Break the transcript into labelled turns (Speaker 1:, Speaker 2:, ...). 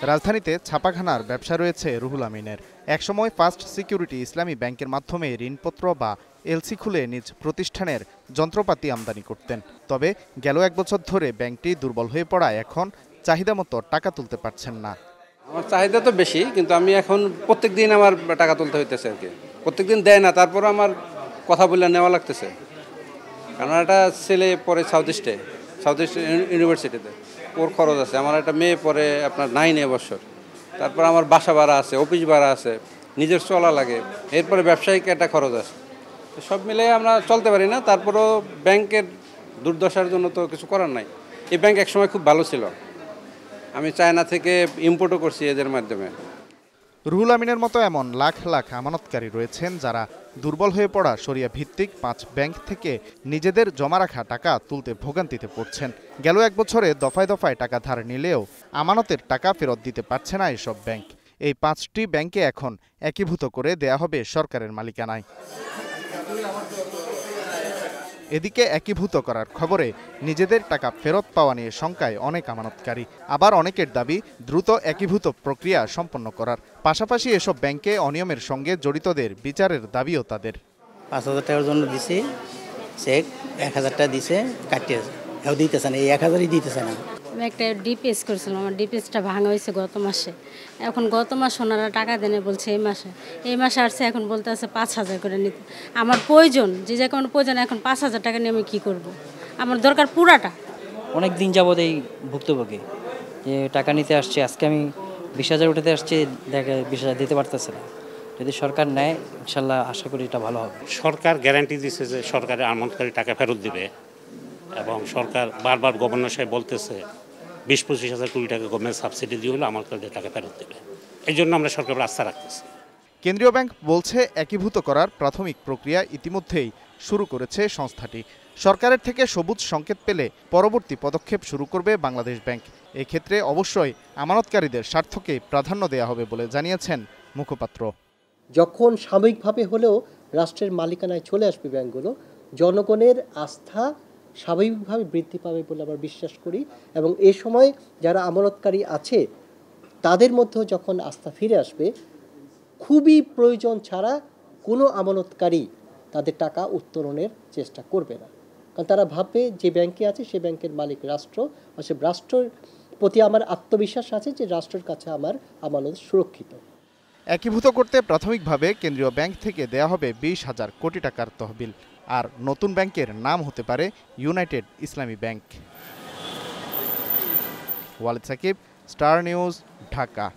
Speaker 1: রাজধানীতে ছাপাখানার ব্যবসা রয়েছে রুহুল আমিনের। একসময় ফার্স্ট সিকিউরিটি ইসলামী ব্যাংকের মাধ্যমে ঋণপত্র বা এলসি খুলে নিজ প্রতিষ্ঠানের যন্ত্রপাতি আমদানি করতেন। তবে গেল 1 বছর ধরে ব্যাংকটি দুর্বল হয়ে পড়ায় এখন চাহিদা মতো টাকা তুলতে পারছেন না।
Speaker 2: আমার চাহিদা তো বেশি, কিন্তু আমি এখন প্রত্যেকদিন আমার টাকা তুলতে হইতেছে আর কি। প্রত্যেকদিন দেয় না, তারপর আমার কথা বলে নেওয়া লাগতেছে। কারণ একটা ছেলে পড়ে সাউথ ইস্ট ইউনিভার্সিটিতে, ওর খরচ আছে। আমার একটা মেয়ে পড়ে আপনার 9 বছর। তারপর আমার বাসা ভাড়া আছে, অফিস ভাড়া আছে, নিজের চলা লাগে, এরপরে ব্যবসায়িক একটা খরচ আছে। সব মিলে আমরা চলতে পারি না। তারপরও ব্যাংকের দুর্দশার জন্য তো কিছু করার নাই। এই ব্যাংক একসময় খুব ভালো ছিল, আমি চায়না থেকে ইম্পোর্টও করছি এদের মাধ্যমে।
Speaker 1: রুহুল আমিনের মতো এমন লাখ লাখ আমানতকারী রয়েছেন যারা দুর্বল হয়ে পড়া শরিয়া ভিত্তিক 5 ব্যাংক থেকে নিজেদের জমা রাখা টাকা তুলতে ভোগান্তিতে পড়ছেন। গেল 1 বছরে দফায় দফায় টাকা ধার নিলেও আমানতের টাকা ফেরত দিতে পারছে না এসব ব্যাংক। এই 5টি ব্যাংকে এখন একীভূত করে দেয়া হবে সরকারের মালিকানায়। এদিকে একীভূত করার খবরে নিজেদের টাকা ফেরত পাওয়া নিয়ে শঙ্কায় অনেক আমানতকারী। আবার অনেকের দাবি দ্রুত একীভূত প্রক্রিয়া সম্পন্ন করার। পাশাপাশি এসব ব্যাংকে অনিয়মের সঙ্গে জড়িতদের বিচারের দাবিও তাদের।
Speaker 3: 5,000 টাকার জন্য দিছে চেক, 1,000 টাকা দিছে কাটিয়ে দিতেছে না, এই 1,000ই দিতেছে না।
Speaker 4: আমি একটা ডিপিএস করেছিলাম, আমার ডিপিএসটা ভাঙা হয়েছে গত মাসে। এখন গত মাস ওনারা টাকা দেনে বলছে এই মাসে আসছে, এখন বলতে আছে 5,000 করে নিতে। আমার প্রয়োজন, যে যখন প্রয়োজন, এখন 5,000 টাকা নিয়ে আমি কী করব? আমার দরকার পুরাটা।
Speaker 5: অনেক দিন যাবত এই ভুক্তভোগী যে টাকা নিতে আসছে, আজকে আমি 20,000 উঠাতে আসছি, দেখে 20,000 দিতে পারতেছে না। যদি সরকার নেয়, ইনশাল্লাহ আশা করি এটা ভালো হবে।
Speaker 6: সরকার গ্যারান্টি দিচ্ছে যে সরকারের আমানতকারী টাকা ফেরত দিবে, এবং সরকার বারবার গভর্নর সাহেব বলতেছে 20-25,000 কোটি টাকা গভর্নমেন্ট সাবসিডি দিয়ে হলে আমানতকারীদের টাকা ফেরত দেবে। এই জন্য আমরা সরকারের আস্থা রাখতেছি।
Speaker 1: কেন্দ্রীয় ব্যাংক বলছে একীভূত করার প্রাথমিক প্রক্রিয়া ইতিমধ্যেই শুরু করেছে সংস্থাটি। সরকারের থেকে সবুজ সংকেত পেলে পরবর্তী পদক্ষেপ শুরু করবে বাংলাদেশ ব্যাংক। এক্ষেত্রে অবশ্যই আমানতকারীদের স্বার্থকে প্রাধান্য দেওয়া হবে বলে জানিয়েছেন মুখপাত্র।
Speaker 7: যখন সাময়িকভাবে হলেও রাষ্ট্রের মালিকানায় চলে আসবে ব্যাংকগুলো, জনগণের আস্থা স্বাভাবিকভাবে বৃদ্ধি পাবে বলে আমরা বিশ্বাস করি। এবং এ সময় যারা আমানতকারী আছে তাদের মধ্যেও যখন আস্থা ফিরে আসবে, খুবই প্রয়োজন ছাড়া কোনো আমানতকারী তাদের টাকা উত্তোলনের চেষ্টা করবে না। কারণ তারা ভাববে যে ব্যাংকে আছে সে ব্যাংকের মালিক রাষ্ট্র, অর্থাৎ রাষ্ট্রের প্রতি আমার আত্মবিশ্বাস আছে যে রাষ্ট্রের কাছে আমার আমানত সুরক্ষিত।
Speaker 1: একীভূত করতে প্রাথমিকভাবে কেন্দ্রীয় ব্যাংক থেকে দেয়া হবে 20,000 কোটি টাকার তহবিল। আর নতুন ব্যাংকের নাম হতে পারে ইউনাইটেড ইসলামী ব্যাংক। ওয়ালিদ সাকিব, স্টার নিউজ, ঢাকা।